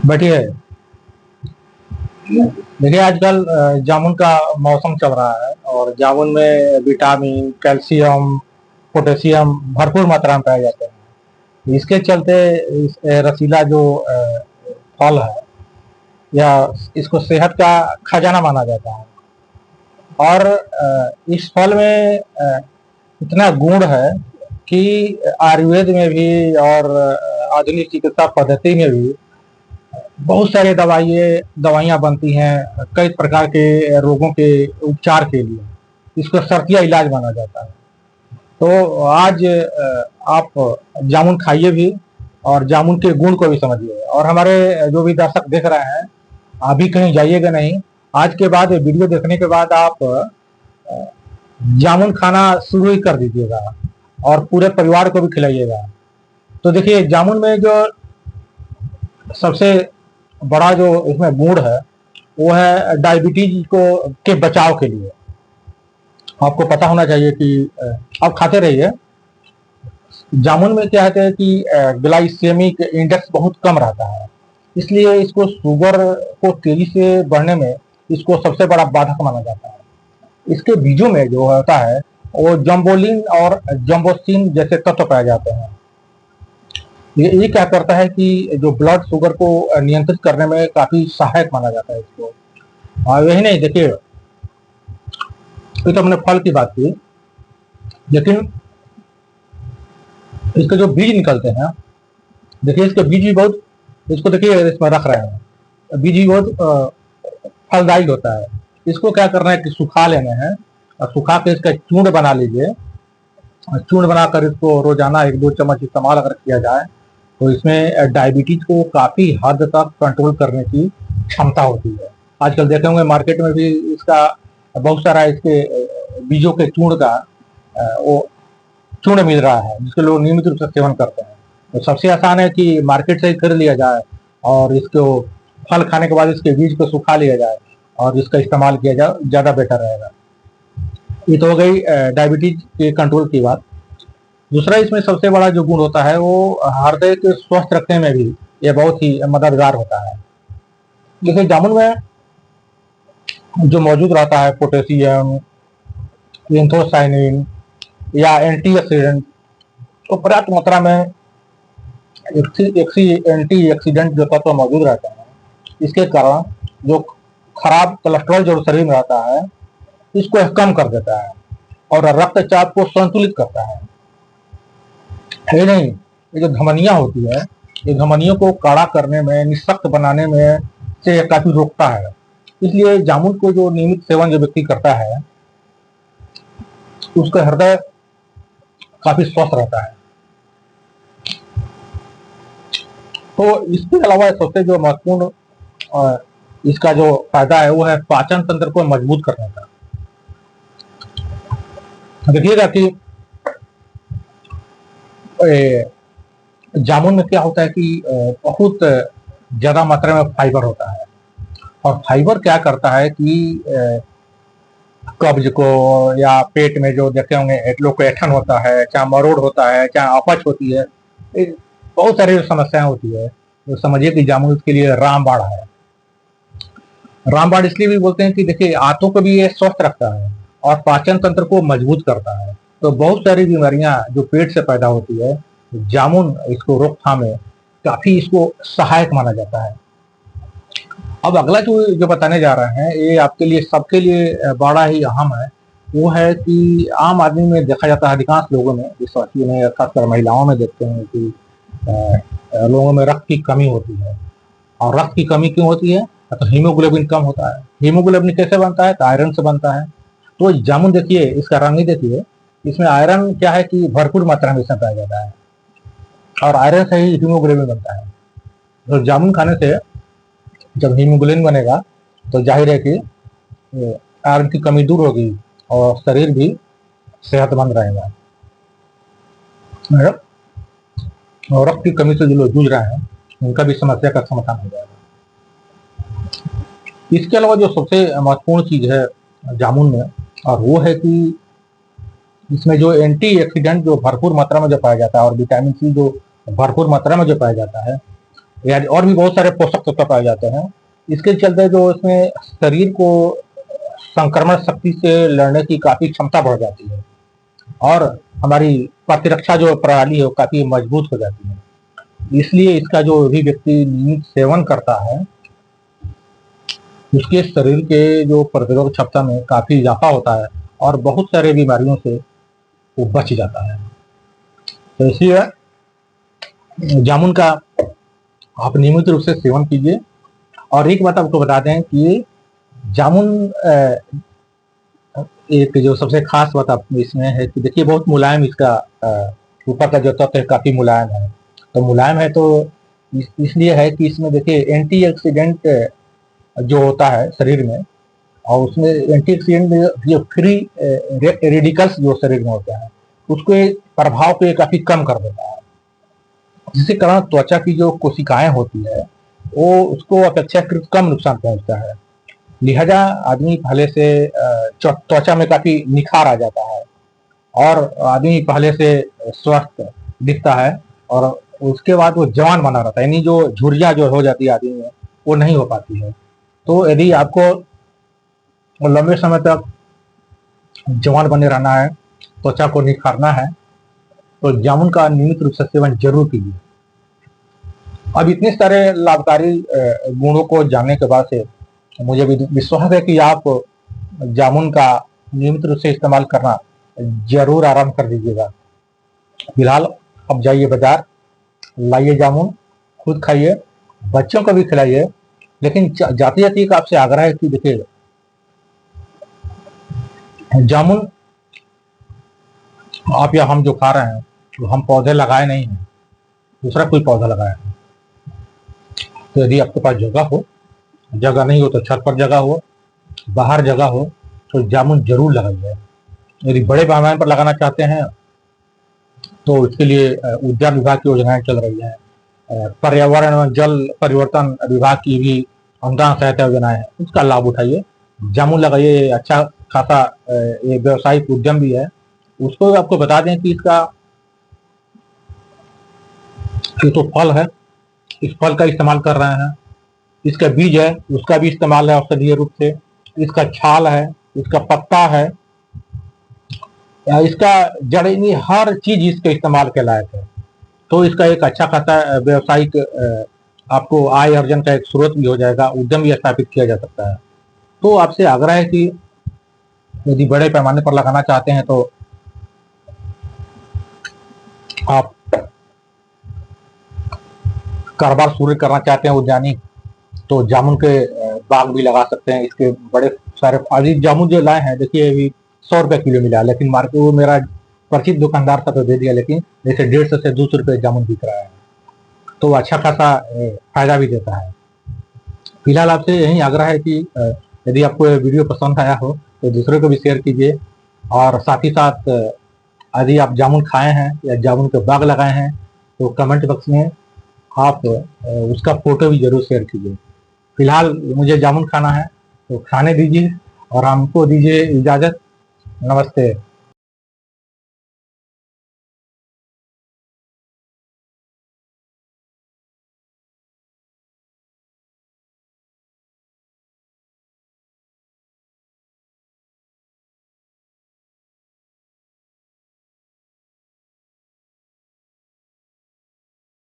बैठिए। देखिए आजकल जामुन का मौसम चल रहा है और जामुन में विटामिन, कैल्शियम, पोटेशियम भरपूर मात्रा में पाए जाते हैं। इसके चलते रसीला जो फल है या इसको सेहत का खजाना माना जाता है। और इस फल में इतना गुण है कि आयुर्वेद में भी और आधुनिक चिकित्सा पद्धति में भी बहुत सारी दवाइयाँ बनती हैं कई प्रकार के रोगों के उपचार के लिए। इसको शर्तिया इलाज माना जाता है। तो आज आप जामुन खाइए भी और जामुन के गुण को भी समझिए। और हमारे जो भी दर्शक देख रहे हैं, अभी कहीं जाइएगा नहीं। आज के बाद वीडियो देखने के बाद आप जामुन खाना शुरू ही कर दीजिएगा और पूरे परिवार को भी खिलाइएगा। तो देखिए जामुन में जो सबसे बड़ा जो इसमें गुण है वो है डायबिटीज को के बचाव के लिए। आपको पता होना चाहिए कि आप खाते रहिए। जामुन में क्या है कि ग्लाइसेमिक इंडेक्स बहुत कम रहता है, इसलिए इसको शुगर को तेजी से बढ़ने में इसको सबसे बड़ा बाधक माना जाता है। इसके बीजों में जो होता है वो जम्बोलिन और जम्बोसिन जैसे तत्व पाए जाते हैं। ये क्या करता है कि जो ब्लड शुगर को नियंत्रित करने में काफी सहायक माना जाता है इसको। और यही नहीं, देखिए तो हमने फल की बात की, लेकिन इसके जो बीज निकलते हैं, देखिए इसके बीज भी बहुत, इसको देखिए इसमें रख रहे हैं, बीज भी बहुत फलदायी होता है। इसको क्या करना है कि सुखा लेना है और सुखा के इसका चूर्ण बना लीजिए। चूर्ण बनाकर इसको रोजाना 1-2 चम्मच इस्तेमाल अगर किया जाए तो इसमें डायबिटीज को काफी हद तक कंट्रोल करने की क्षमता होती है। आजकल देखे होंगे मार्केट में भी इसका बहुत सारा इसके बीजों के चूर्ण का वो चूर्ण मिल रहा है, जिसके लोग नियमित रूप से सेवन करते हैं। तो सबसे आसान है कि मार्केट से ही खरीद लिया जाए और इसको फल खाने के बाद इसके बीज को सुखा लिया जाए और इसका इस्तेमाल किया जाए, ज़्यादा बेटर रहेगा। ये तो हो गई डायबिटीज के कंट्रोल की बात। दूसरा इसमें सबसे बड़ा जो गुण होता है वो हृदय के स्वस्थ रखने में भी ये बहुत ही मददगार होता है। जैसे जामुन में जो मौजूद रहता है पोटेशियम, एंथोसाइनिन या एंटीऑक्सीडेंट, तो पर्याप्त मात्रा में एंटीऑक्सीडेंट जो तत्व मौजूद रहता है, इसके कारण जो खराब कोलेस्ट्रॉल जो शरीर में रहता है इसको कम कर देता है और रक्तचाप को संतुलित करता है। नहीं, ये जो धमनियां होती है, ये धमनियों को कड़ा करने में, निःशक्त बनाने में से काफी रोकता है। इसलिए जामुन को जो नियमित सेवन जो व्यक्ति करता है उसका हृदय काफी स्वस्थ रहता है। तो इसके अलावा सबसे जो महत्वपूर्ण इसका जो फायदा है वो है पाचन तंत्र को मजबूत करने का। देखिएगा कि जामुन में क्या होता है कि बहुत ज्यादा मात्रा में फाइबर होता है और फाइबर क्या करता है कि कब्ज को या पेट में जो देखे होंगे लोग को ऐठन होता है, चाहे मरोड़ होता है, चाहे अपच होती है, बहुत सारी समस्याएं होती है। तो समझिए कि जामुन उसके लिए रामबाण है। रामबाण इसलिए भी बोलते हैं कि देखिए आंतों को भी ये स्वस्थ रखता है और पाचन तंत्र को मजबूत करता है। तो बहुत सारी बीमारियां जो पेट से पैदा होती है, जामुन इसको रोकथाम में काफी इसको सहायक माना जाता है। अब अगला जो बताने जा रहे हैं ये आपके लिए, सबके लिए बड़ा ही अहम है। वो है कि आम आदमी में देखा जाता है, अधिकांश लोगों में, विश्वासी में, खासकर महिलाओं में देखते हैं कि लोगों में रक्त की कमी होती है। और रक्त की कमी क्यों होती है? तो हीमोग्लोबिन कम होता है। हीमोग्लोबिन कैसे बनता है? तो आयरन से बनता है। तो जामुन देखिए, इसका रंग ही देखिए, इसमें आयरन क्या है कि भरपूर मात्रा में इसमें पाया जाता है और आयरन से ही हीमोग्लोबिन बनता है। तो जामुन खाने से जब हीमोग्लोबिन बनेगा तो जाहिर है कि आयरन की कमी दूर होगी और शरीर भी सेहतमंद रहेगा। और रक्त की कमी से जो लोग जूझ रहे हैं उनका भी समस्या का समाधान हो जाएगा। इसके अलावा जो सबसे महत्वपूर्ण चीज है जामुन में, और वो है कि इसमें जो एंटीऑक्सीडेंट जो भरपूर मात्रा में जो पाया जाता है और विटामिन सी जो भरपूर मात्रा में जो पाया जाता है, या और भी बहुत सारे पोषक तत्व पाए जाते हैं। इसके चलते जो इसमें शरीर को संक्रमण शक्ति से लड़ने की काफी क्षमता बढ़ जाती है और हमारी प्रतिरक्षा जो प्रणाली है वो काफी मजबूत हो जाती है। इसलिए इसका जो भी व्यक्ति नियमित सेवन करता है उसके शरीर के जो प्रतिरोधक क्षमता में काफी इजाफा होता है और बहुत सारे बीमारियों से वो बच जाता है। तो इसलिए जामुन का आप नियमित रूप से सेवन कीजिए। और एक बात आपको बता दें कि जामुन एक जो सबसे खास बात आप इसमें है कि देखिए बहुत मुलायम इसका ऊपर का जो तत्व है काफी मुलायम है। तो मुलायम है तो इसलिए है कि इसमें देखिए एंटीऑक्सीडेंट जो होता है शरीर में, और उसमें एंटीऑक्सीडेंट जो फ्री रेडिकल्स जो शरीर में होता है उसको प्रभाव को काफी कम कर देता है, जिसके कारण त्वचा की जो कोशिकाएं होती है वो उसको अपेक्षाकृत कम नुकसान पहुंचता है। लिहाजा आदमी पहले से त्वचा में काफी निखार आ जाता है और आदमी पहले से स्वस्थ दिखता है और उसके बाद वो जवान बना रहता है, यानी जो झुर्रियां जो हो जाती है आदमी में वो नहीं हो पाती है। तो यदि आपको लंबे समय तक जवान बने रहना है, त्वचा को निखारना है, तो जामुन का नियमित रूप से सेवन जरूर कीजिए। अब इतने सारे लाभकारी गुणों को जानने के बाद से मुझे भी विश्वास है कि आप जामुन का नियमित रूप से इस्तेमाल करना जरूर आरंभ कर दीजिएगा। फिलहाल अब जाइए बाजार, लाइए जामुन, खुद खाइए, बच्चों को भी खिलाइए। लेकिन जाती जाती एक आपसे आग्रह है कि देखिए जामुन आप या हम जो खा रहे हैं तो हम पौधे लगाए नहीं हैं, दूसरा कोई पौधा लगाया है। तो यदि आपके पास जगह हो, जगह नहीं हो तो छत पर जगह हो, बाहर जगह हो, तो जामुन जरूर लगाइए। यदि बड़े पैमाने पर लगाना चाहते हैं तो इसके लिए उद्यान विभाग की योजनाएं चल रही है, पर्यावरण एवं जल परिवर्तन विभाग की भी अनुदान सहायता योजनाएं है, उसका लाभ उठाइए, जामुन लगाइए। अच्छा खासा ये व्यवसायिक उद्यम भी है। उसको आपको बता दें कि इसका ये तो फल है, इस फल का इस्तेमाल कर रहे हैं, इसका बीज है उसका भी इस्तेमाल है औषधीय रूप से, इसका छाल है, इसका पत्ता है, इसका जड़नी, हर चीज इसके इस्तेमाल के लायक है। तो इसका एक अच्छा खासा व्यवसायिक आपको आय अर्जन का एक स्रोत भी हो जाएगा, उद्यम भी स्थापित किया जा सकता है। तो आपसे आग्रह है कि यदि बड़े पैमाने पर लगाना चाहते हैं तो आप कारोबार शुरू करना चाहते हैं उद्यानिक, तो जामुन के बाग भी लगा सकते हैं। इसके बड़े सारे अभी जामुन जो लाए हैं देखिए अभी 100 रुपये किलो मिला, लेकिन मार्केट वो मेरा परिचित दुकानदार था तो दे दिया, लेकिन जैसे 150 से 200 रुपये जामुन बिक रहा है, तो अच्छा खासा फायदा भी देता है। फिलहाल आपसे यही आग्रह है कि यदि आपको ये वीडियो पसंद आया हो तो दूसरों को भी शेयर कीजिए, और साथ ही साथ यदि आप जामुन खाए हैं या जामुन के बाग लगाए हैं तो कमेंट बॉक्स में आप उसका फोटो भी जरूर शेयर कीजिए। फिलहाल मुझे जामुन खाना है तो खाने दीजिए और हमको दीजिए इजाज़त। नमस्ते।